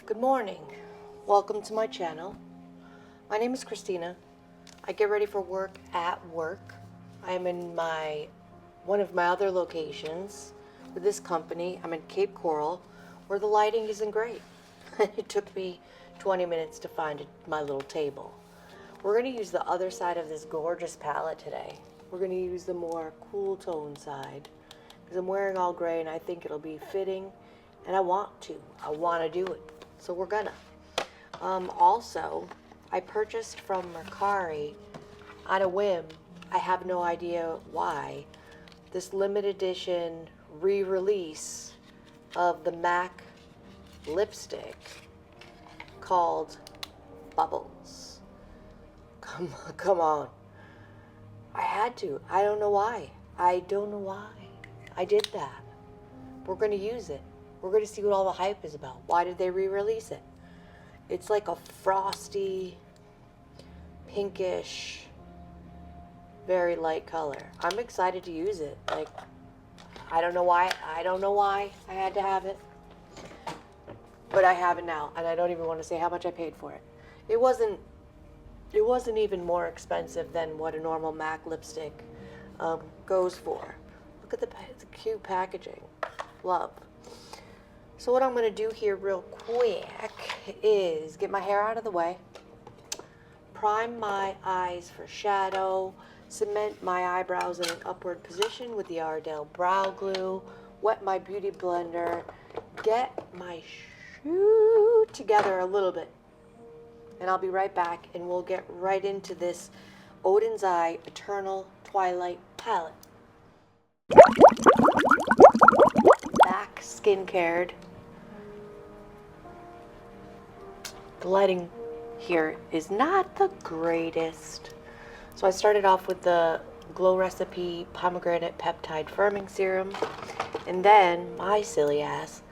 Good morning. Welcome to my channel. My name is Christina. I get ready for work at work. I'm in one of my other locations with this company. I'm in Cape Coral, where the lighting isn't great. It took me 20 minutes to find my little table. We're going to use the other side of this gorgeous palette today. We're going to use the more cool tone side because I'm wearing all gray and I think it'll be fitting, and I want to do it. So we're gonna. Also, I purchased from Mercari on a whim. I have no idea why. This limited edition re-release of the MAC lipstick called Bubbles. Come on. I had to. I don't know why. I don't know why I did that. We're gonna use it. We're going to see what all the hype is about. Why did they re-release it? It's like a frosty, pinkish, very light color. I'm excited to use it. Like, I don't know why I had to have it. But I have it now, and I don't even want to say how much I paid for it. It wasn't even more expensive than what a normal MAC lipstick goes for. Look at the cute packaging. Love. So what I'm going to do here real quick is get my hair out of the way, prime my eyes for shadow, cement my eyebrows in an upward position with the Ardell brow glue, wet my beauty blender, get my shoe together a little bit, and I'll be right back and we'll get right into this Oden's Eye Eternal Twilight palette. Back skincared. The lighting here is not the greatest. So I started off with the Glow Recipe Pomegranate Peptide Firming Serum, and then my silly ass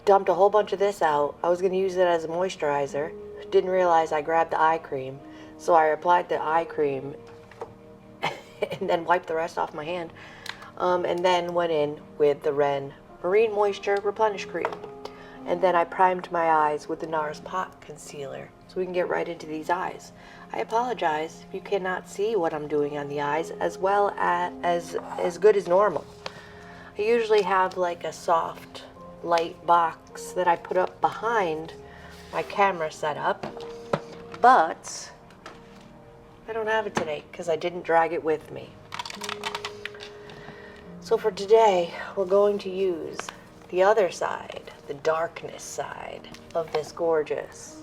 dumped a whole bunch of this out. I was going to use it as a moisturizer. Didn't realize I grabbed the eye cream, so I applied the eye cream and then wiped the rest off my hand, and then went in with the Ren Marine Moisture Replenish Cream. And then I primed my eyes with the NARS Pot Concealer so we can get right into these eyes. I apologize if you cannot see what I'm doing on the eyes as well as good as normal. I usually have like a soft light box that I put up behind my camera setup, but I don't have it today because I didn't drag it with me. So for today, we're going to use the other side, the darkness side of this gorgeous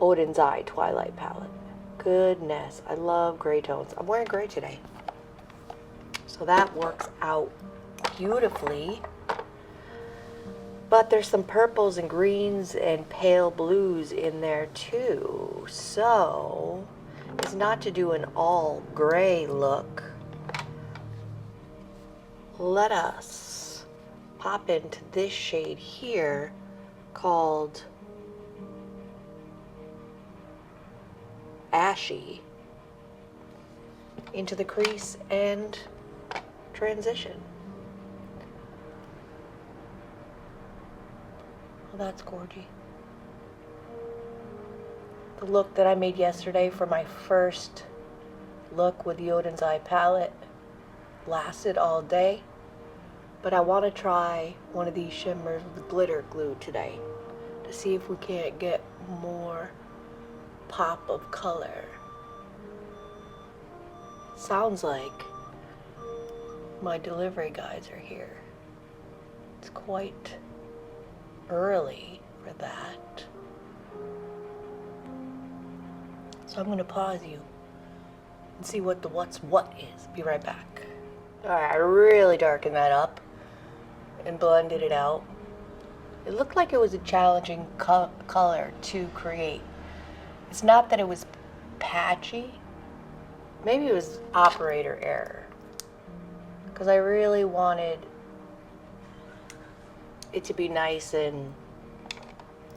Oden's Eye Twilight palette. Goodness, I love gray tones. I'm wearing gray today, so that works out beautifully. But there's some purples and greens and pale blues in there too. So it's not to do an all gray look. Let us pop into this shade here called Ashy into the crease and transition. Well, that's gorgy. The look that I made yesterday for my first look with the Oden's Eye palette lasted all day. But I want to try one of these shimmers with glitter glue today to see if we can't get more pop of color. Sounds like my delivery guys are here. It's quite early for that. So I'm going to pause you and see what the what's what is. Be right back. Alright, I really darkened that up and blended it out. It looked like it was a challenging color to create. It's not that it was patchy. Maybe it was operator error. Because I really wanted it to be nice and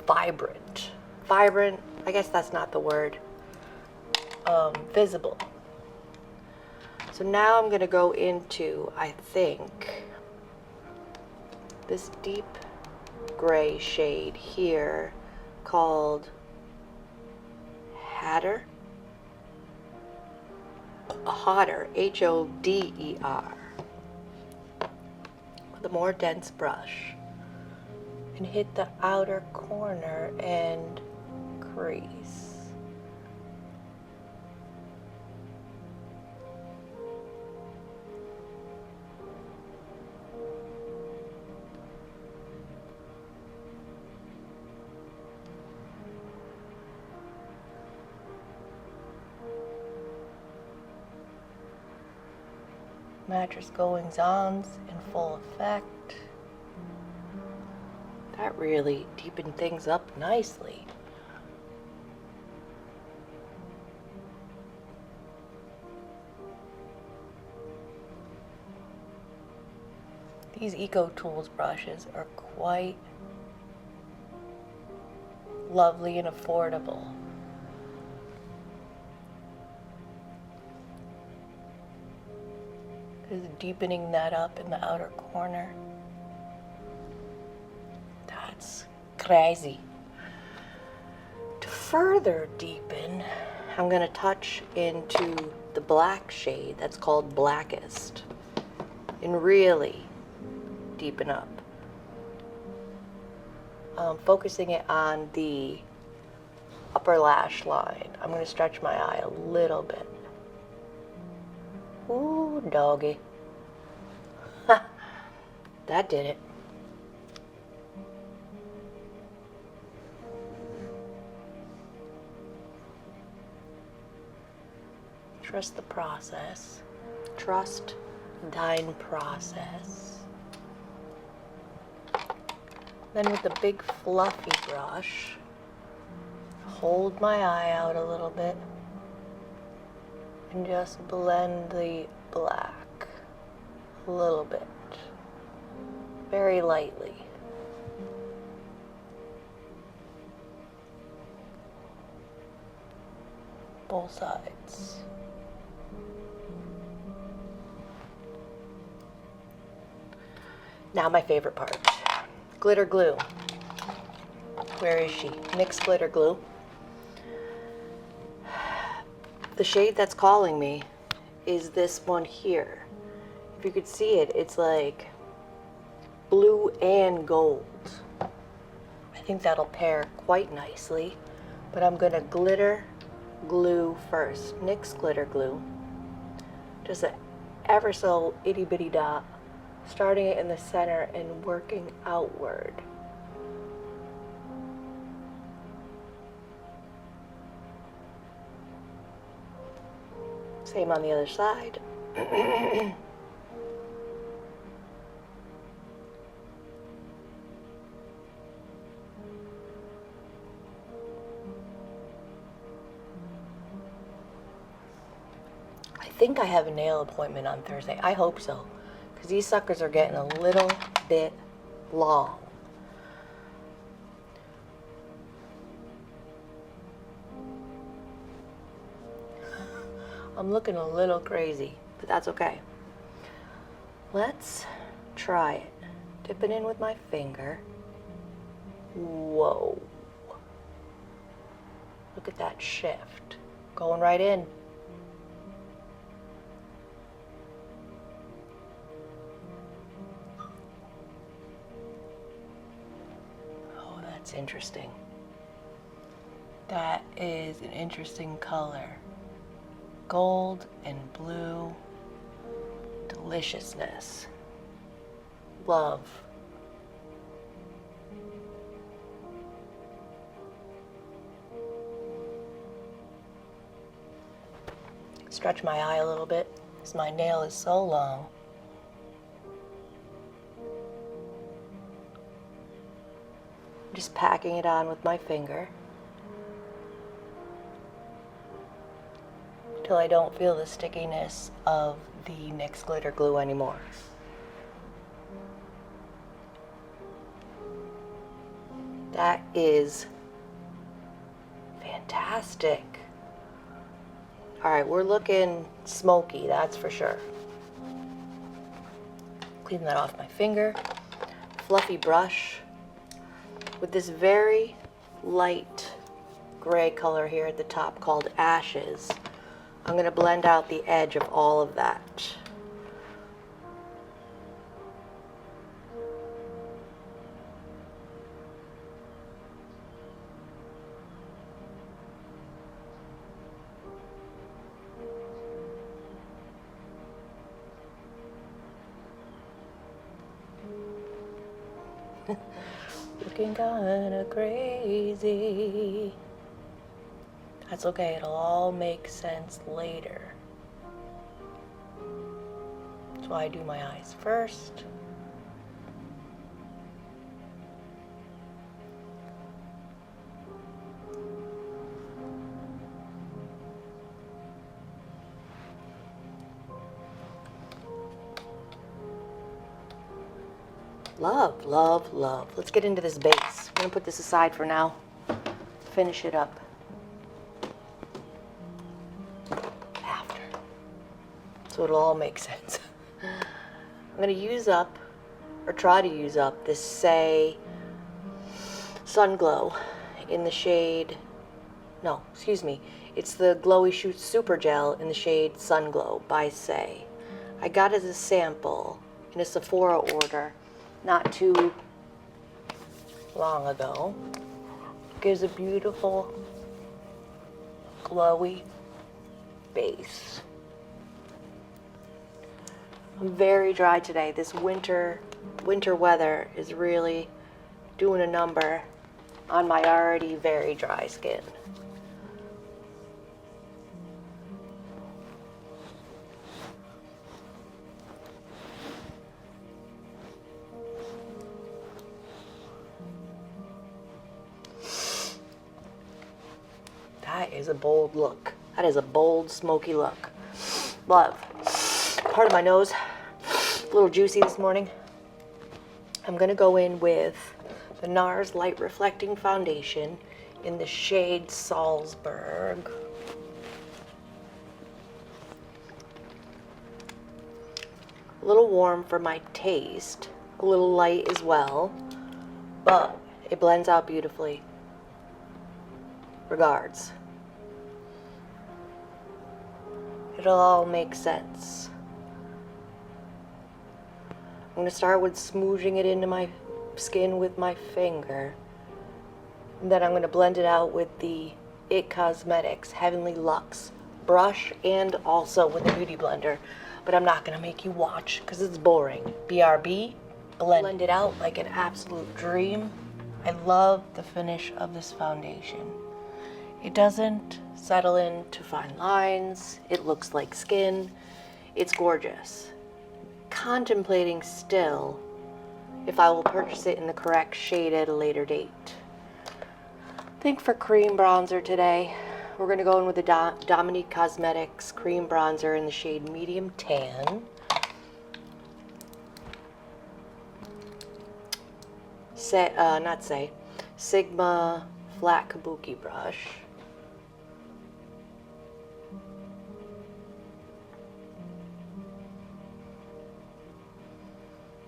vibrant. Vibrant, I guess that's not the word. Visible. So now I'm going to go into, I think, this deep gray shade here called Hoder, Hoder, with a more dense brush, and hit the outer corner and crease. Mattress goings-ons in full effect. That really deepened things up nicely. These Eco Tools brushes are quite lovely and affordable. Just deepening that up in the outer corner. That's crazy. To further deepen, I'm going to touch into the black shade that's called Blackest and really deepen up. Focusing it on the upper lash line. I'm going to stretch my eye a little bit. Ooh, doggy. That did it. Trust the process. Trust thine process. Then with the big fluffy brush, hold my eye out a little bit and just blend the black a little bit, very lightly. Both sides. Now my favorite part, glitter glue. Where is she? NYX glitter glue. The shade that's calling me is this one here. If you could see it, it's like blue and gold. I think that'll pair quite nicely, but I'm gonna glitter glue first. NYX glitter glue. Just an ever so itty bitty dot, starting it in the center and working outward. Same on the other side. I think I have a nail appointment on Thursday. I hope so, because these suckers are getting a little bit long. I'm looking a little crazy, but that's okay. Let's try it. Dip it in with my finger. Whoa. Look at that shift. Going right in. Oh, that's interesting. That is an interesting color. Gold and blue. Deliciousness. Love. Stretch my eye a little bit because my nail is so long. Just packing it on with my finger till I don't feel the stickiness of the NYX glitter glue anymore. That is fantastic. All right, we're looking smoky, that's for sure. Clean that off my finger. Fluffy brush. with this very light gray color here at the top called Ashes, I'm going to blend out the edge of all of that. Looking kinda crazy. That's okay, it'll all make sense later. That's why I do my eyes first. Love, love, love. Let's get into this base. I'm gonna put this aside for now. Finish it up after. So it'll all make sense. I'm gonna use up, or try to use up, this Zeesea Sun Glow in the shade, no, excuse me. It's the Glowy Shoot Super Gel in the shade Sun Glow by Zeesea. I got it as a sample in a Sephora order not too long ago. Gives a beautiful glowy base. I'm very dry today. This winter weather is really doing a number on my already very dry skin. That is a bold look. That is a bold, smoky look. Love. Part of my nose, a little juicy this morning. I'm gonna go in with the NARS Light Reflecting Foundation in the shade Salzburg. A little warm for my taste, a little light as well, but it blends out beautifully. Regards. It'll all make sense. I'm going to start with smooshing it into my skin with my finger. And then I'm going to blend it out with the IT Cosmetics Heavenly Luxe brush and also with a beauty blender. But I'm not going to make you watch because it's boring. BRB, blend it out like an absolute dream. I love the finish of this foundation. It doesn't settle into fine lines. It looks like skin. It's gorgeous. Contemplating still if I will purchase it in the correct shade at a later date. I think for cream bronzer today, we're going to go in with the Dominique Cosmetics cream bronzer in the shade Medium Tan. Sigma Flat Kabuki brush.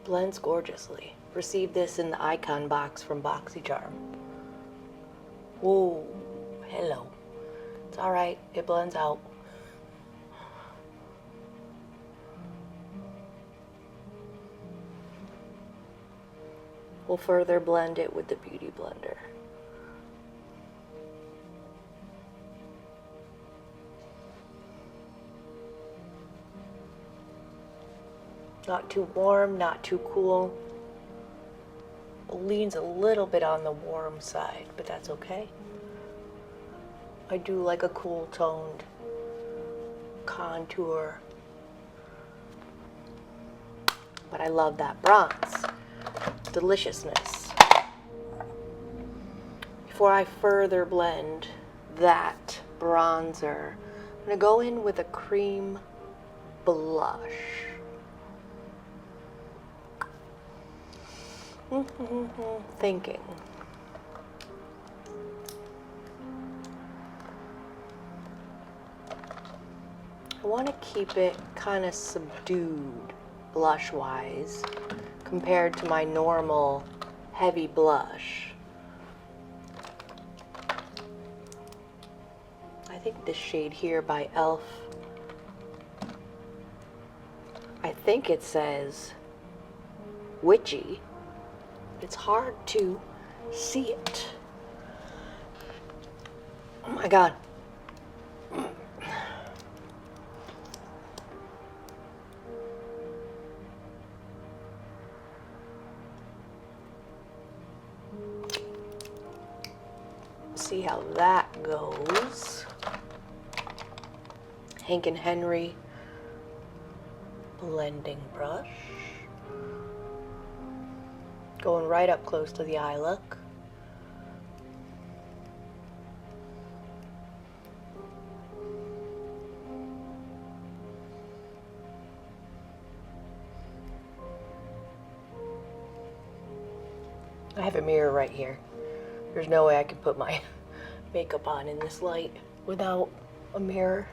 Blends gorgeously. Received this in the icon box from BoxyCharm. Whoa, hello. It's alright, it blends out. We'll further blend it with the Beauty Blender. Not too warm, not too cool. Leans a little bit on the warm side, but that's okay. I do like a cool toned contour. But I love that bronze. Deliciousness. Before I further blend that bronzer, I'm going to go in with a cream blush. Thinking. I want to keep it kind of subdued blush wise compared to my normal heavy blush. think this shade here by e.l.f. I think it says witchy. It's hard to see it. Oh my god. See how that goes. Hank and Henry blending brush. Going right up close to the eye look. I have a mirror right here. There's no way I could put my makeup on in this light without a mirror.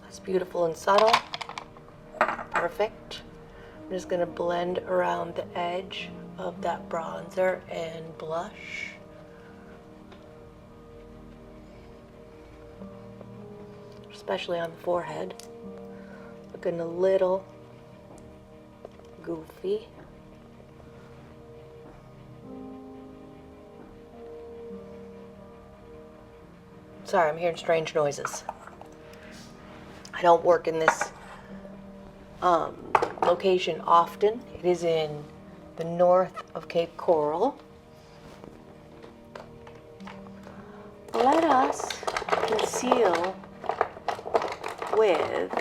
That's beautiful and subtle. Perfect. I'm just going to blend around the edge of that bronzer and blush. Especially on the forehead. Looking a little goofy. Sorry, I'm hearing strange noises. I don't work in this location often. It is in the north of Cape Coral. Let us conceal with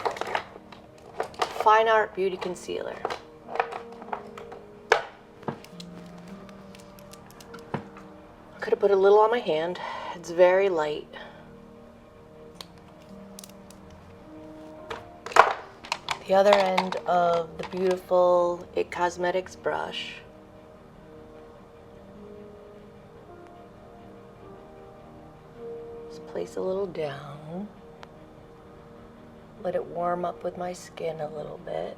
Fine Art Beauty Concealer. I could have put a little on my hand. It's very light. The other end of the beautiful It Cosmetics brush. Just place a little down. Let it warm up with my skin a little bit.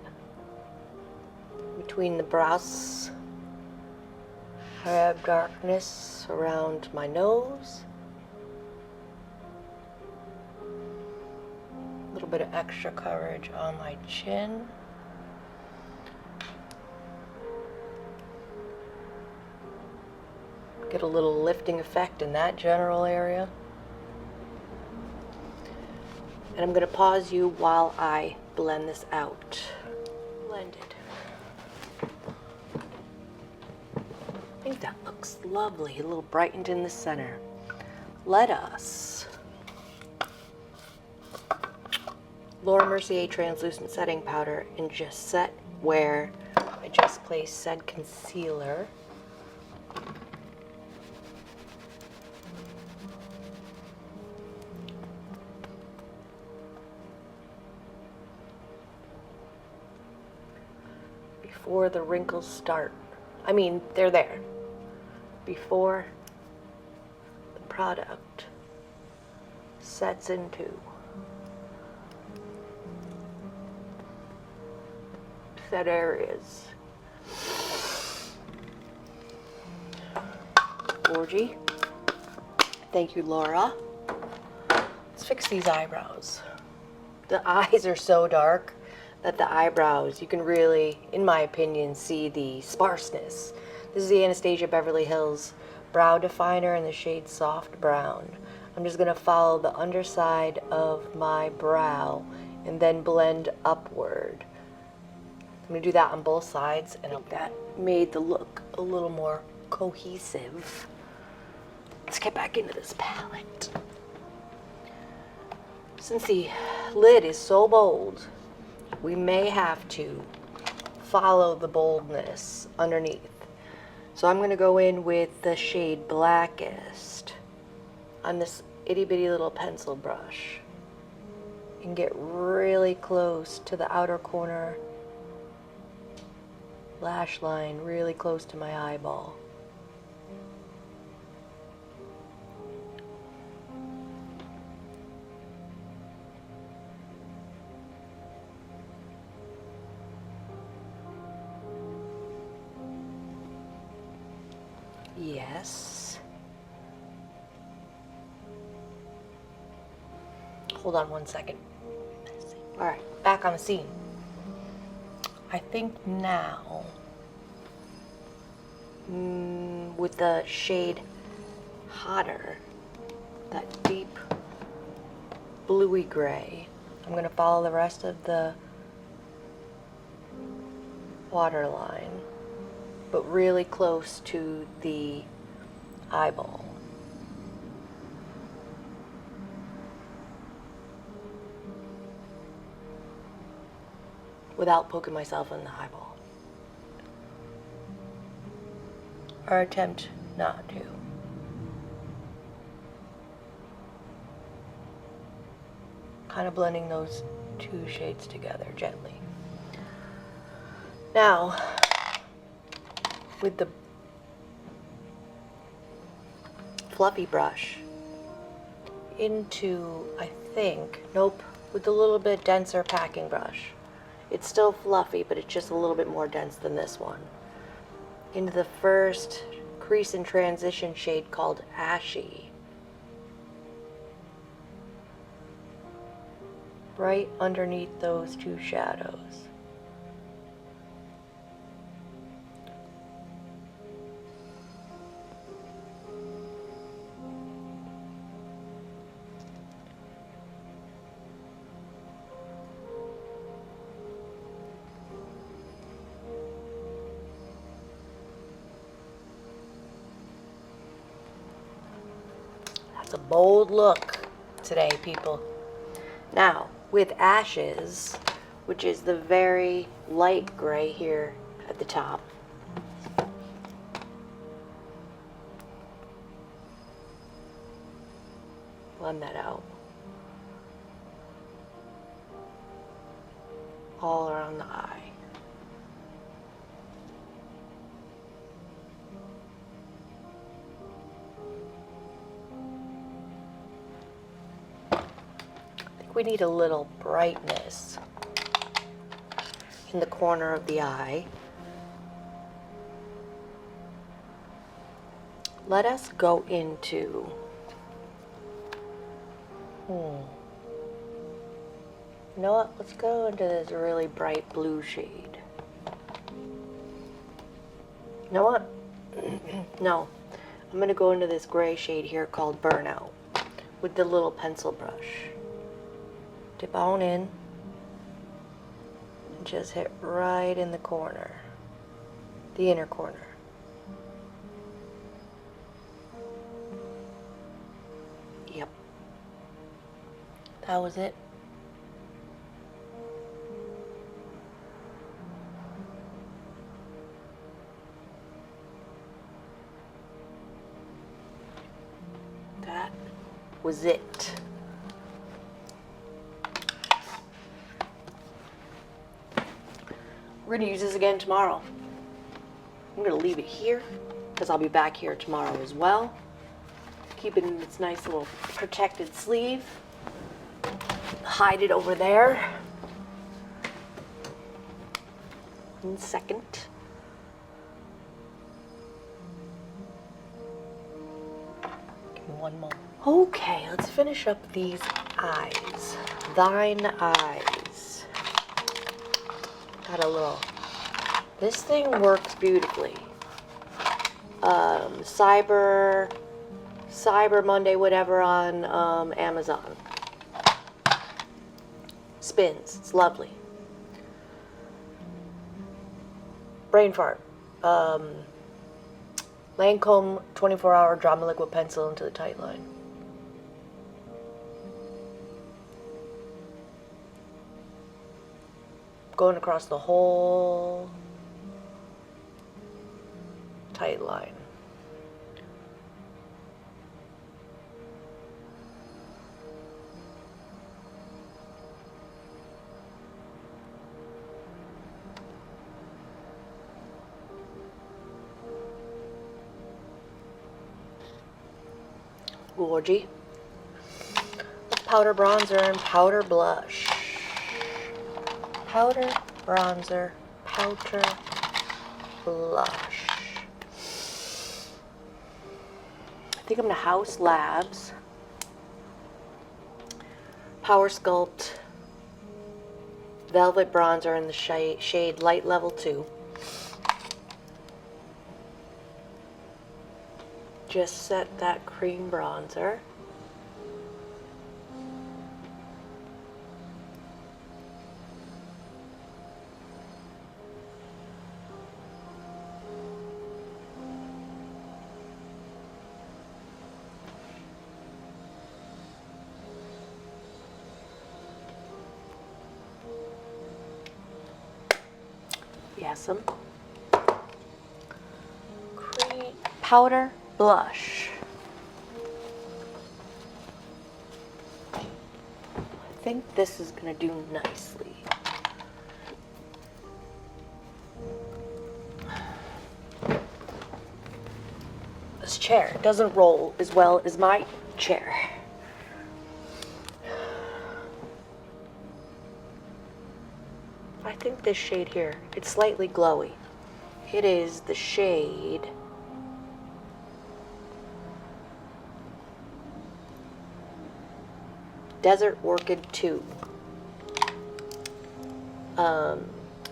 Between the brows, I have darkness around my nose. A little bit of extra coverage on my chin. Get a little lifting effect in that general area. And I'm going to pause you while I blend this out. Blended. I think that looks lovely, a little brightened in the center. Let us Laura Mercier translucent setting powder and just set where I just placed said concealer. Before the wrinkles start. I mean, they're there. Before the product sets into set areas. Orgy. Thank you, Laura. Let's fix these eyebrows. The eyes are so dark that the eyebrows, you can really, in my opinion, see the sparseness. This is the Anastasia Beverly Hills Brow Definer in the shade Soft Brown. I'm just gonna follow the underside of my brow and then blend upward. I'm gonna do that on both sides, and that made the look a little more cohesive. Let's get back into this palette. Since the lid is so bold, we may have to follow the boldness underneath. So I'm gonna go in with the shade Blackest on this itty bitty little pencil brush and get really close to the outer corner lash line, really close to my eyeball. Yes. Hold on one second. Alright, back on the scene. I think now, with the shade Hotter, that deep bluey gray, I'm going to follow the rest of the waterline, but really close to the eyeball. Without poking myself in the eyeball. Or attempt not to. Kind of blending those two shades together gently. Now, with the fluffy brush into, I think, nope, with a little bit denser packing brush. It's still fluffy, but it's just a little bit more dense than this one. Into the first crease and transition shade called Ashy. Right underneath those two shadows. That's a bold look today, people. Now, with Ashes, which is the very light gray here at the top, blend that out. All around the eye. We need a little brightness in the corner of the eye. Let us go into you know what? Let's go into this really bright blue shade. You know what? No. I'm going to go into this gray shade here called Burnout with the little pencil brush. Dip on in and just hit right in the corner, the inner corner. Yep. That was it. That was it. We're going to use this again tomorrow. I'm going to leave it here because I'll be back here tomorrow as well. Keep it in its nice little protected sleeve. Hide it over there. 1 second. Give me one moment. Okay, let's finish up these eyes. Thine eyes. Got a little. This thing works beautifully. Cyber Monday, whatever, on Amazon. Spins. It's lovely. Brain fart. Lancome 24-hour drama liquid pencil into the tight line. Going across the whole tight line. Gorgy. Powder bronzer and powder blush. Powder, bronzer, powder, blush. I think I'm going to House Labs Power Sculpt Velvet Bronzer in the shade Light Level 2. Just set that cream bronzer. Some cream powder blush. I think this is gonna do nicely. This chair doesn't roll as well as my chair. I think this shade here, it's slightly glowy. It is the shade Desert Orchid 2.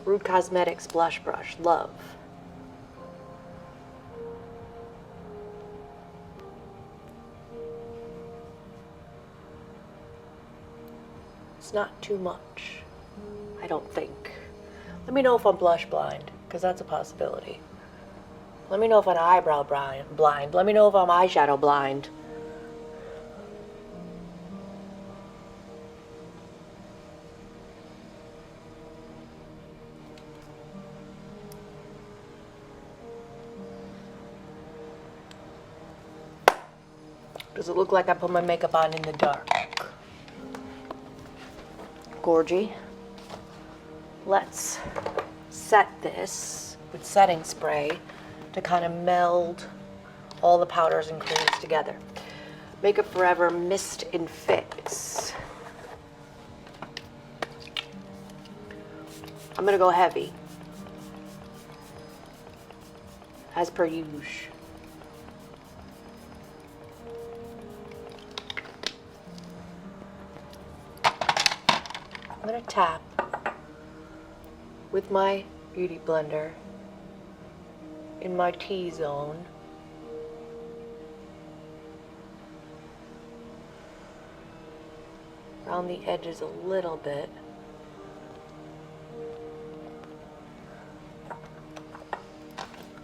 Rude Cosmetics Blush Brush, Love. It's not too much, I don't think. Let me know if I'm blush blind, because that's a possibility. Let me know if I'm eyebrow blind. Let me know if I'm eyeshadow blind. Does it look like I put my makeup on in the dark? Gorgy. Let's set this with setting spray to kind of meld all the powders and creams together. Makeup Forever Mist and Fix. I'm gonna go heavy, as per usual. I'm gonna tap with my beauty blender in my T-zone. Around the edges a little bit.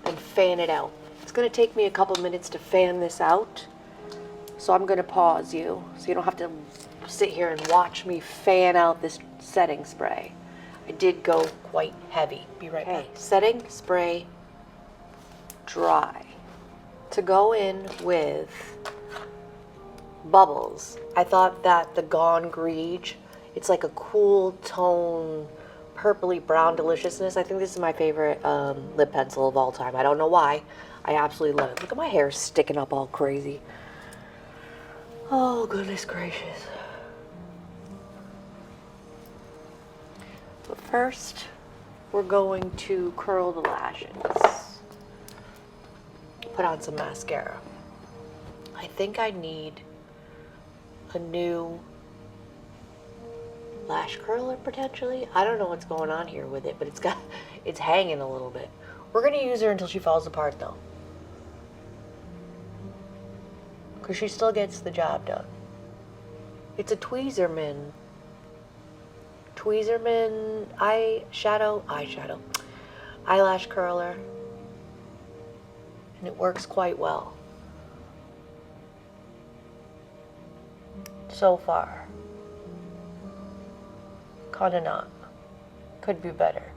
And fan it out. It's going to take me a couple minutes to fan this out. So I'm going to pause you so you don't have to sit here and watch me fan out this setting spray. I did go quite heavy. Be right back. Setting spray dry. To go in with Bubbles, I thought that the Gone Greige, it's like a cool tone, purpley brown deliciousness. I think this is my favorite lip pencil of all time. I don't know why. I absolutely love it. Look at my hair sticking up all crazy. Oh, goodness gracious. But first, we're going to curl the lashes. Put on some mascara. I think I need a new lash curler potentially. I don't know what's going on here with it, but it's hanging a little bit. We're gonna use her until she falls apart though, because she still gets the job done. It's a Tweezerman eyelash curler, and it works quite well so far. Kinda not. Could be better.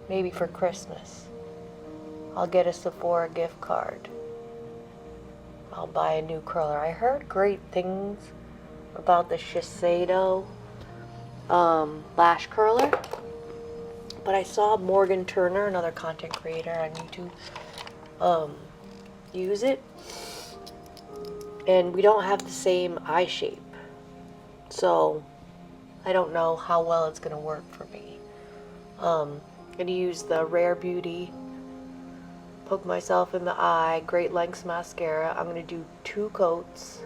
Maybe for Christmas I'll get a Sephora gift card. I'll buy a new curler. I heard great things about the Shiseido lash curler, but I saw Morgan Turner, another content creator on YouTube, use it, and we don't have the same eye shape, so I don't know how well it's gonna work for me. I'm gonna use the Rare Beauty Poke Myself in the Eye Great Lengths mascara. I'm gonna do 2 coats.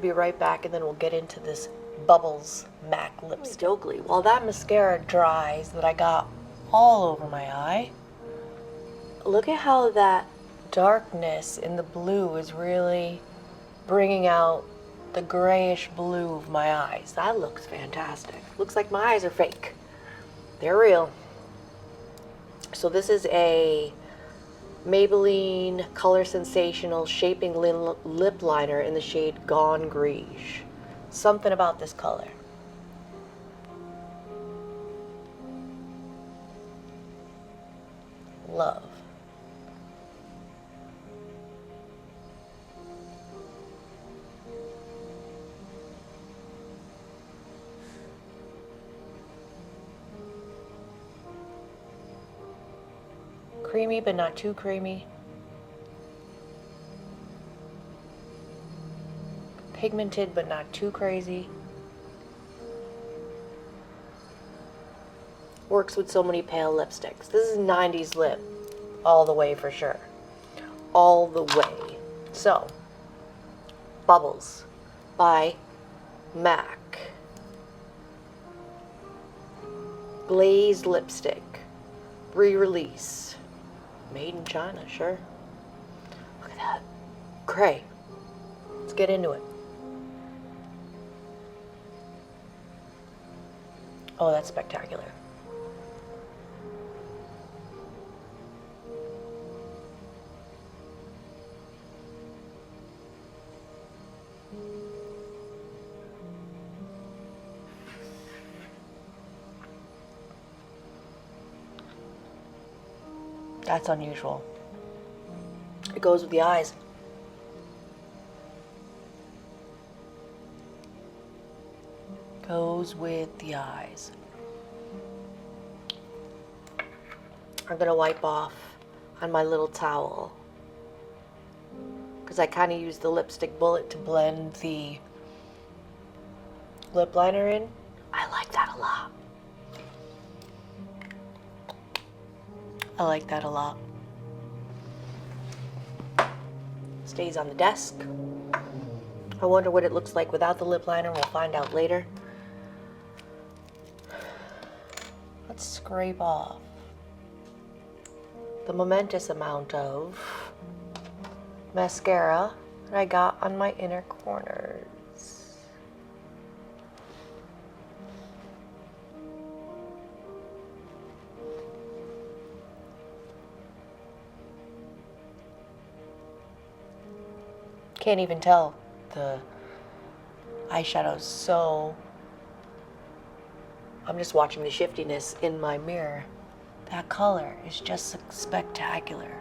Be right back, and then we'll get into this Bubbles MAC lipstick. Stokely. While that mascara dries that I got all over my eye, look at how that darkness in the blue is really bringing out the grayish blue of my eyes. That looks fantastic. Looks like my eyes are fake. They're real. So this is a Maybelline Color Sensational Shaping Lip Liner in the shade Gone Greige. Something about this color. Love. Creamy, but not too creamy. Pigmented, but not too crazy. Works with so many pale lipsticks. This is 90s lip, all the way for sure. All the way. So, Bubbles by MAC. Glazed lipstick. Re-release. Made in China, sure. Look at that. Gray. Let's get into it. Oh, that's spectacular. That's unusual. It goes with the eyes. Goes with the eyes. I'm gonna wipe off on my little towel because I kind of use the lipstick bullet to blend the lip liner in. I like that a lot. I like that a lot. Stays on the desk. I wonder what it looks like without the lip liner. We'll find out later. Let's scrape off the momentous amount of mascara that I got on my inner corners. Can't even tell the eyeshadow's so... I'm just watching the shiftiness in my mirror. That color is just spectacular.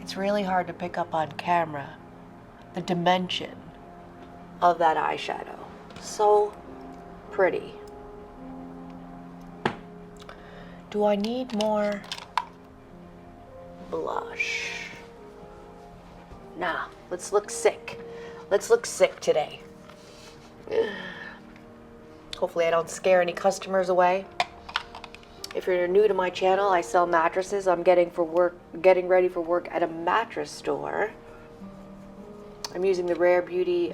It's really hard to pick up on camera the dimension of that eyeshadow. So pretty. Do I need more blush? Nah, let's look sick. Let's look sick today. Hopefully I don't scare any customers away. If you're new to my channel, I sell mattresses. I'm getting ready for work at a mattress store. I'm using the Rare Beauty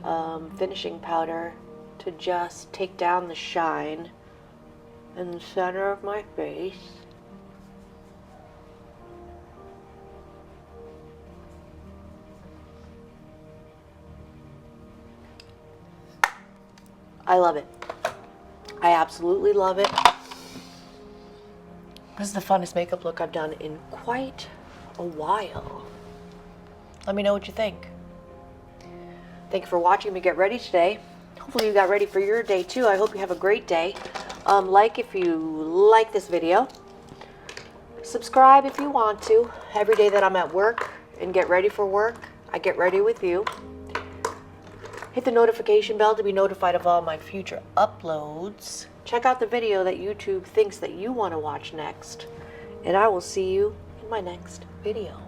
finishing powder to just take down the shine in the center of my face. I love it. I absolutely love it. This is the funnest makeup look I've done in quite a while. Let me know what you think. Thank you for watching me get ready today. Hopefully you got ready for your day too. I hope you have a great day. Like if you like this video. Subscribe if you want to. Every day that I'm at work and get ready for work, I get ready with you. Hit the notification bell to be notified of all my future uploads. Check out the video that YouTube thinks that you want to watch next. And I will see you in my next video.